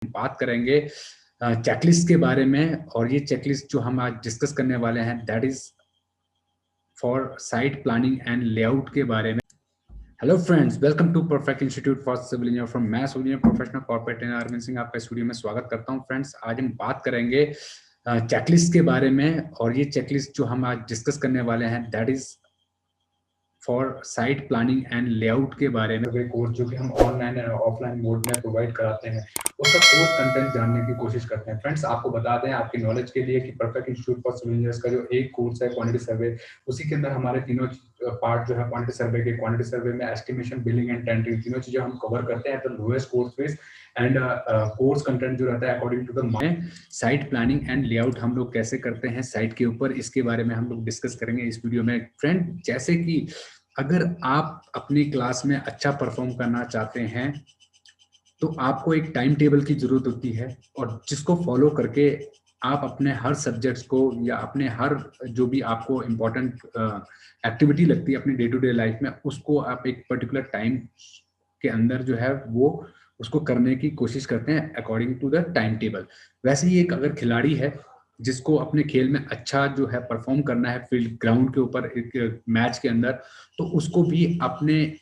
बात करेंगे चेकलिस्ट के बारे में। और ये चेकलिस्ट जो हम आज डिस्कस करने वाले हैं that is for site planning and layout के बारे में। Hello friends, welcome to perfect institute for civil engineer from मैं civil engineer professional corporate engineer Arvind Singh आपका स्टूडियो में स्वागत करता हूं। फ्रेंड्स, आज हम बात करेंगे चेकलिस्ट के बारे में। और ये चेकलिस्ट जो हम आज डिस्कस करने वाले हैं that is for site planning and layout के बारे में। कोर्स जो कि हम ऑनलाइन और ऑफलाइन मोड में प्रोवाइड कराते हैं उसका कोर्स कंटेंट जानने की कोशिश करते हैं। फ्रेंड्स, आपको बता दें आपकी नॉलेज के लिए कि perfect institute for civil engineers का जो एक कोर्स है क्वांटिटी सर्वे, उसी के अंदर हमारे तीनों पार्ट जो है क्वांटिटी सर्वे में एस्टिमेशन, बिलिंग एंड टेंडरिंग तीनों चीजें हम कवर करते हैं। तो lowest course fees and course content जो रहता है according to the site planning and layout हम लोग कैसे करते हैं साइट के ऊपर, इसके बारे में हम लोग डिस्कस करेंगे इस वीडियो में। फ्रेंड, जैसे कि अगर आप अपनी क्लास में अच्छा परफॉर्म करना चाहते हैं तो आपको एक टाइम टेबल की जरूरत होती है, और जिसको फॉलो करके आप अपने हर सब्जेक्ट्स को या अपने हर जो भी आपको इम्पोर्टेंट एक्टिविटी लगती है अपनी डे टू डे लाइफ में, उसको आप एक पर्टिकुलर टाइम के अंदर जो है वो उसको करने की कोशिश करते हैं according to the time table. वैसे ही एक अगर खिलाड़ी है जिसको अपने खेल में अच्छा जो है परफॉर्म करना है फील्ड ग्राउंड के ऊपर एक मैच के अंदर, तो उसको भी अपने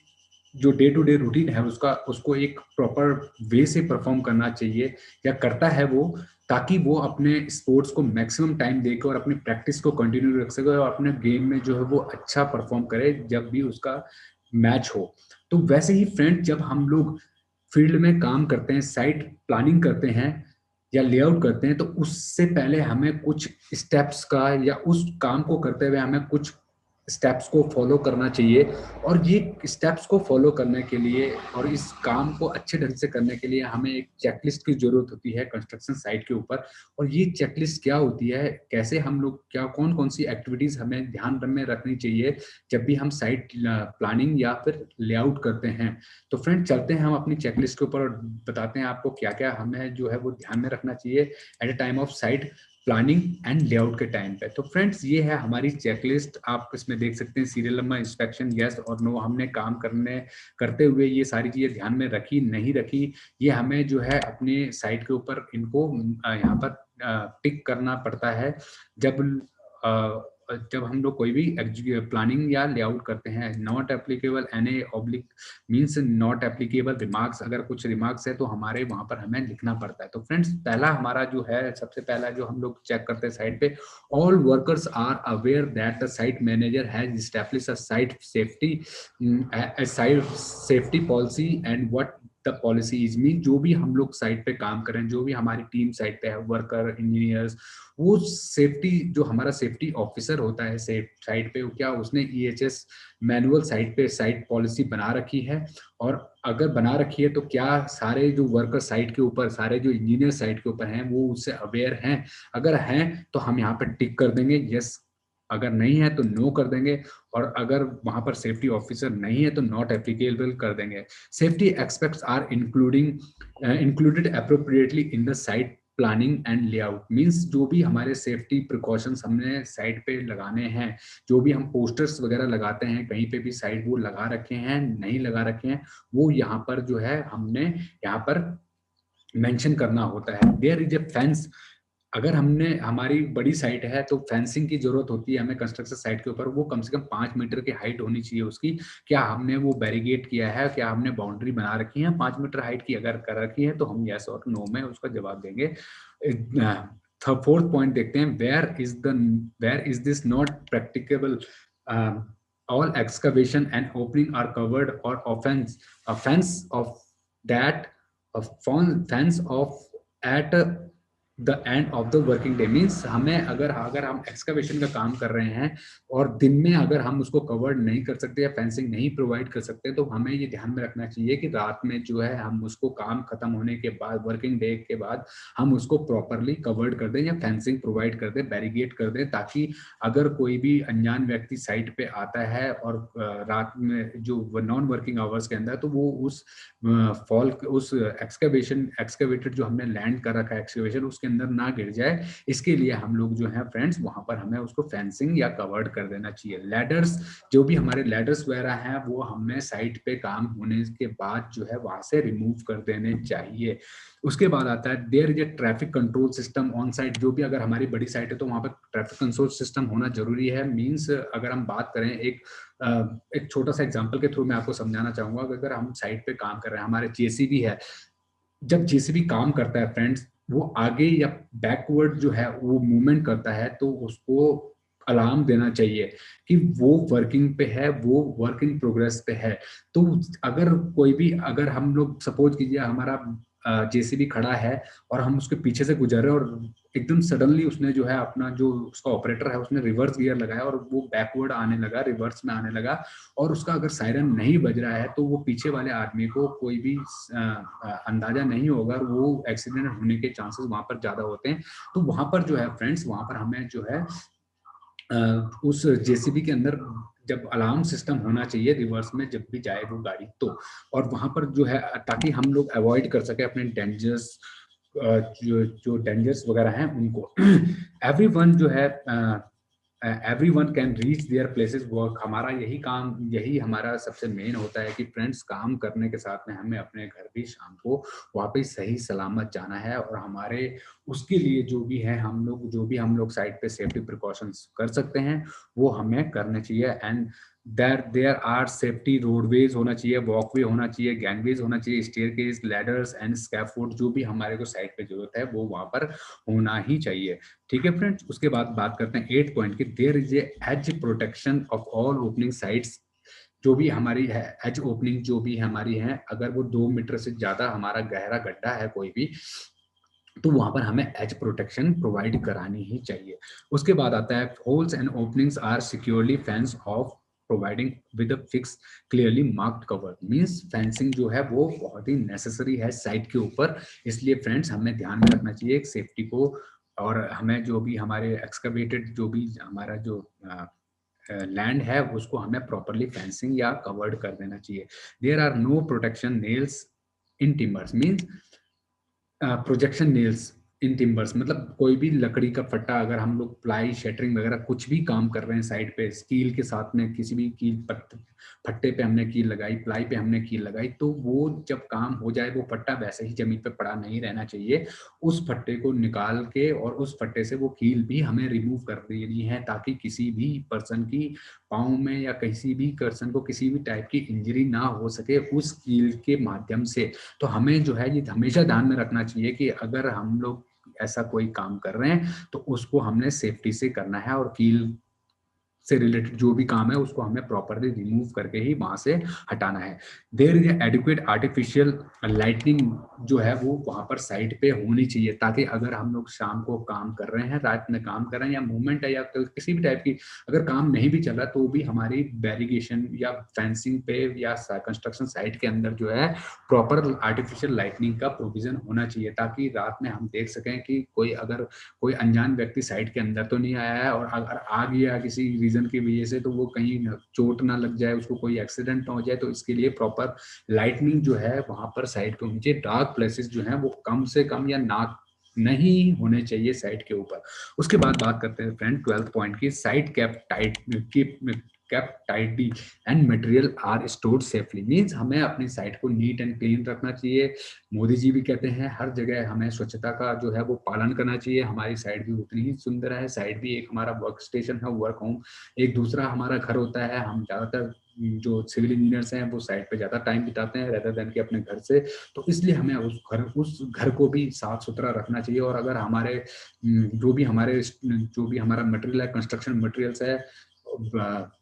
जो डे टू डे रूटीन है उसको एक प्रॉपर वे से परफॉर्म करना चाहिए या करता है वो, ताकि वो अपने स्पोर्ट्स को मैक्सिमम टाइम देकर और अपनी प्रैक्टिस को कंटिन्यू रख सके और अपने गेम में जो है वो अच्छा परफॉर्म करे जब भी उसका मैच हो। तो वैसे ही फ्रेंड, जब हम लोग फील्ड में काम करते हैं, साइट प्लानिंग करते हैं या लेआउट करते हैं, तो उससे पहले हमें कुछ स्टेप्स का या उस काम को करते हुए हमें कुछ स्टेप्स को फॉलो करना चाहिए। और ये स्टेप्स को फॉलो करने के लिए और इस काम को अच्छे ढंग से करने के लिए हमें एक चेकलिस्ट की जरूरत होती है कंस्ट्रक्शन साइट के ऊपर। और ये चेकलिस्ट क्या होती है, कैसे हम लोग क्या कौन कौन सी एक्टिविटीज हमें ध्यान में रखनी चाहिए जब भी हम साइट प्लानिंग या फिर लेआउट करते हैं। तो फ्रेंड, चलते हैं हम अपनी चेकलिस्ट के ऊपर और बताते हैं आपको क्या क्या हमें जो है वो ध्यान में रखना चाहिए at a time of site planning and layout के टाइम पे। तो फ्रेंड्स, ये है हमारी चेकलिस्ट। आप इसमें देख सकते हैं सीरियल नंबर, इंस्पेक्शन, यस और नो। हमने काम करते हुए ये सारी चीजें ध्यान में रखी नहीं रखी, ये हमें जो है अपने साइट के ऊपर इनको यहाँ पर टिक करना पड़ता है जब हम लोग कोई भी प्लानिंग या लेआउट करते हैं। Not applicable NA oblique means not applicable remarks, अगर कुछ रिमार्क्स है तो हमारे वहां पर हमें लिखना पड़ता है। तो फ्रेंड्स, पहला हमारा जो है सबसे पहला जो हम लोग चेक करते हैं साइट पे, all workers are aware that the site manager has established a site safety policy and what the policy is. Mean जो भी हम लोग साइट पे काम करें, जो भी हमारी टीम साइट पे है, वर्कर, इंजीनियर्स, वो सेफ्टी जो हमारा सेफ्टी ऑफिसर होता है साइट पे, क्या उसने ईएचएस मैनुअल साइट पे साइट पॉलिसी बना रखी है। और अगर बना रखी है तो क्या सारे जो वर्कर साइट के ऊपर, सारे जो इंजीनियर साइट के ऊपर हैं वो उससे अवेयर हैं। अगर हैं तो हम यहाँ पर टिक कर देंगे यस, अगर नहीं है तो नो कर देंगे, और अगर वहां पर सेफ्टी ऑफिसर नहीं है तो नॉट एप्लीकेबल कर देंगे। Safety expects are included appropriately in the site planning and layout. Means जो भी हमारे सेफ्टी प्रिकॉशंस हमने साइट पे लगाने हैं, जो भी हम पोस्टर्स वगैरह लगाते हैं, कहीं पे भी साइट वो लगा रखे हैं नहीं लगा रखे हैं, वो यहाँ पर जो है हमने यहाँ पर मेंशन करना होता है। देयर इज ए फेंस, अगर हमने हमारी बड़ी साइट है तो फेंसिंग की जरूरत होती है हमें कंस्ट्रक्शन साइट के ऊपर। वो कम से कम 5 मीटर की हाइट होनी चाहिए उसकी। क्या हमने वो बैरिगेट किया है, क्या हमने बाउंड्री बना रखी है 5 मीटर हाइट की? अगर कर रखी है तो हम यस और नो में उसका जवाब देंगे। फोर्थ पॉइंट देखते हैं, where is this not practicable, all excavation and opening are covered or offense of that fence of at the end of the working day. Means हमें अगर अगर हम एक्सकवेशन का काम कर रहे हैं और दिन में अगर हम उसको कवर्ड नहीं कर सकते या फेंसिंग नहीं प्रोवाइड कर सकते, तो हमें ये ध्यान में रखना चाहिए कि रात में जो है हम उसको काम खत्म होने के बाद, वर्किंग डे के बाद, हम उसको प्रॉपरली कवर्ड कर दें या फेंसिंग प्रोवाइड कर दें, बैरिगेट कर दें, ताकि अगर कोई भी अनजान व्यक्ति साइट पे आता है और रात में जो नॉन वर्किंग आवर्स के अंदर, तो वो उस एक्सकवेटेड जो हमने लैंड कर रखा है एक्सकवेशन, उसके अंदर ना गिर जाए, इसके लिए हम लोग जो है फ्रेंड्स वहां पर हमें उसको फेंसिंग या कवर्ड कर देना चाहिए। लैडर्स, जो भी हमारे लैडर्स वगैरह हैं वो हमें साइट पे काम होने के बाद जो है वहां से रिमूव कर देने चाहिए। उसके बाद आता है there is a traffic control system on site. जो भी अगर हमारी बड़ी साइट है तो वहां पर ट्रैफिक कंट्रोल सिस्टम होना जरूरी है। मींस अगर हम बात करें एक छोटा सा एग्जांपल के थ्रू मैं आपको समझाना चाहूंगा। अगर हम साइट पे काम कर रहे हैं, हमारे जेसीबी है, जब जेसीबी काम करता है फ्रेंड्स, वो आगे या बैकवर्ड जो है वो मूवमेंट करता है, तो उसको अलार्म देना चाहिए कि वो वर्किंग पे है, वो वर्क इन प्रोग्रेस पे है। तो अगर कोई भी, अगर हम लोग सपोज कीजिए हमारा जेसीबी खड़ा है और हम उसके पीछे से गुजर रहे हैं और एकदम सडनली उसने जो है अपना जो उसका ऑपरेटर है उसने रिवर्स गियर लगाया और वो बैकवर्ड आने लगा, रिवर्स में आने लगा, और उसका अगर सायरन नहीं बज रहा है तो वो पीछे वाले आदमी को कोई भी अंदाजा नहीं होगा और वो एक्सीडेंट होने के चांसेस वहां पर ज्यादा होते हैं। तो वहां पर जो है फ्रेंड्स, वहां पर हमें जो है उस जेसीबी के अंदर जब अलार्म सिस्टम होना चाहिए रिवर्स में जब भी जाए वो गाड़ी तो, और वहां पर जो है ताकि हम लोग अवॉइड कर सके अपने डेंजर्स, जो जो डेंजर्स वगैरह हैं उनको। एवरीवन जो है everyone can reach their places work. हमारा यही काम, यही हमारा सबसे मेन होता है कि फ्रेंड्स काम करने के साथ में हमें अपने घर भी शाम को वापस सही सलामत जाना है। और हमारे उसके लिए जो भी है हम लोग साइड पे सेफ्टी प्रिकॉशंस कर सकते हैं वो हमें करने चाहिए। And there are safety roadways होना चाहिए, वॉकवे होना चाहिए, गैंगवेज होना चाहिए, स्टेयरकेस, लैडर्स एंड स्कैफोल्ड, जो भी हमारे को साइड पे जरूरत है वो वहां पर होना ही चाहिए। ठीक है फ्रेंड्स, उसके बाद बात करते हैं 8 पॉइंट की। There is a edge protection of all opening sites. जो भी हमारी है एज ओपनिंग जो भी हमारी है, अगर वो 2 मीटर से ज्यादा हमारा गहरा गड्ढा है कोई भी, तो वहां पर हमें एज प्रोटेक्शन प्रोवाइड करानी ही चाहिए। उसके बाद आता है holes and openings are securely fence off providing with a fix clearly marked cover. Means fencing जो है वो बहुत ही नेसेसरी है साइट के ऊपर। इसलिए फ्रेंड्स हमें ध्यान में रखना चाहिए सेफ्टी को, और हमें जो भी हमारे एक्सकवेटेड जो भी हमारा जो लैंड है उसको हमें प्रॉपरली फेंसिंग या कवर्ड कर देना चाहिए। There are no protection nails in timbers. Means projection nails in timbers, मतलब कोई भी लकड़ी का फट्टा, अगर हम लोग प्लाई शटरिंग वगैरह कुछ भी काम कर रहे हैं साइड पे, कील के साथ में किसी भी कील फट्टे पे हमने कील लगाई, प्लाई पे हमने कील लगाई, तो वो जब काम हो जाए वो फट्टा वैसे ही जमीन पे पड़ा नहीं रहना चाहिए। उस फट्टे को निकाल के और उस फट्टे से वो कील भी हमें रिमूव कर देनी है, ताकि किसी भी पर्सन की पाँव में या किसी भी पर्सन को किसी भी टाइप की इंजरी ना हो सके उस कील के माध्यम से। तो हमें जो है ये हमेशा ध्यान में रखना चाहिए कि अगर हम लोग ऐसा कोई काम कर रहे हैं तो उसको हमने सेफ्टी से करना है, और कील से रिलेटेड जो भी काम है उसको हमें प्रॉपरली रिमूव करके ही वहां से हटाना है। There is adequate artificial lightning जो है वो वहां पर साइड पे होनी चाहिए, ताकि अगर हम लोग शाम को काम कर रहे हैं, रात में काम कर रहे हैं, या मूवमेंट है या किसी भी टाइप की अगर काम नहीं भी चल रहा तो भी हमारी बैरिगेशन या फेंसिंग पे या कंस्ट्रक्शन साइट के अंदर जो है प्रॉपर आर्टिफिशियल लाइटनिंग का प्रोविजन होना चाहिए, ताकि रात में हम देख सकें कि कोई अनजान व्यक्ति साइट के अंदर तो नहीं आया है, और अगर आ गया किसी रीजन की वजह से तो वो कहीं चोट ना लग जाए, उसको कोई एक्सीडेंट ना हो जाए। तो इसके लिए प्रॉपर लाइटनिंग जो है वहां पर साइट पे होनी चाहिए। डार्क प्लेसेस जो है वो कम से कम या ना नहीं होने चाहिए साइट के ऊपर। उसके बाद बात करते हैं फ्रेंड 12th पॉइंट की, site kept tidy and material are stored safely। Means हमें अपनी साइट को नीट एंड क्लीन रखना चाहिए। मोदी जी भी कहते हैं हर जगह हमें स्वच्छता का जो है वो पालन करना चाहिए। हमारी साइट भी उतनी ही सुंदर है। साइट भी एक हमारा वर्क स्टेशन है, वर्क होम एक दूसरा हमारा घर होता है। हम ज्यादातर जो सिविल इंजीनियर्स हैं वो साइट पे ज्यादा टाइम बिताते हैं रेदर देन कि अपने घर से। तो इसलिए हमें उस घर को भी साफ सुथरा रखना चाहिए। और अगर हमारे जो भी हमारा मटेरियल है, कंस्ट्रक्शन मटेरियल्स है,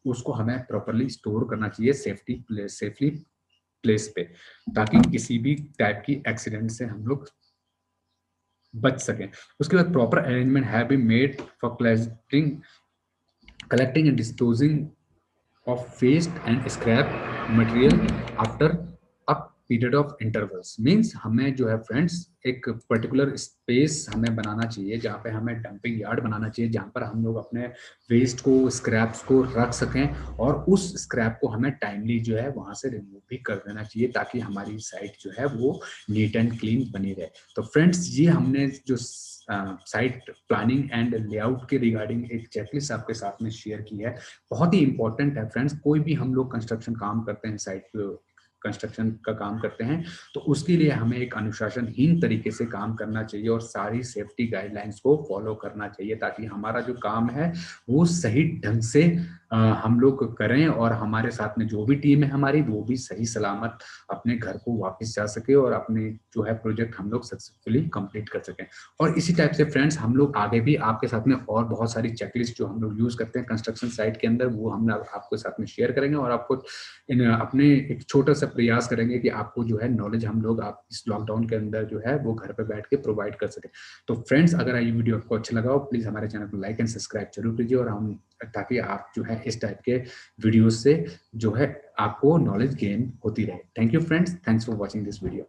उसको हमें प्रॉपरली स्टोर करना चाहिए सेफली प्लेस पे, ताकि किसी भी टाइप की एक्सीडेंट से हम लोग बच सकें। उसके बाद proper arrangement have been made for collecting and disposing of waste and scrap material after a period of intervals means हमें जो है फ्रेंड्स एक पर्टिकुलर स्पेस हमें बनाना चाहिए जहाँ पे हमें डंपिंग यार्ड बनाना चाहिए, जहाँ पर हम लोग अपने वेस्ट को, स्क्रैप्स को रख सकें और उस स्क्रैप को हमें टाइमली जो है वहाँ से रिमूव भी कर देना चाहिए ताकि हमारी साइट जो है वो नीट एंड क्लीन बनी रहे। तो फ्रेंड्स ये हमने जो साइट प्लानिंग एंड लेआउट के रिगार्डिंग एक चेकलिस्ट आपके साथ में शेयर की है, बहुत ही इंपॉर्टेंट है फ्रेंड्स। कोई भी हम लोग कंस्ट्रक्शन काम करते हैं, साइट पे कंस्ट्रक्शन का काम करते हैं, तो उसके लिए हमें एक अनुशासनहीन तरीके से काम करना चाहिए और सारी सेफ्टी गाइडलाइंस को फॉलो करना चाहिए ताकि हमारा जो काम है वो सही ढंग से हम लोग करें और हमारे साथ में जो भी टीम है हमारी वो भी सही सलामत अपने घर को वापस जा सके और अपने जो है प्रोजेक्ट हम लोग सक्सेसफुली कंप्लीट कर सकें। और इसी टाइप से फ्रेंड्स हम लोग आगे भी आपके साथ में और बहुत सारी चेकलिस्ट जो हम लोग यूज करते हैं कंस्ट्रक्शन साइट के अंदर वो हम आपके साथ में शेयर करेंगे और आपको अपने एक छोटा सा प्रयास करेंगे कि आपको जो है नॉलेज हम लोग आप इस लॉकडाउन के अंदर जो है वो घर पे बैठ के प्रोवाइड कर सके। तो फ्रेंड्स अगर ये वीडियो आपको अच्छा लगा हो प्लीज हमारे चैनल को लाइक एंड सब्सक्राइब जरूर कीजिए और हम ताकि आप जो है इस टाइप के वीडियोस से जो है आपको नॉलेज गेन होती रहे। Thank you friends, thanks for watching this video.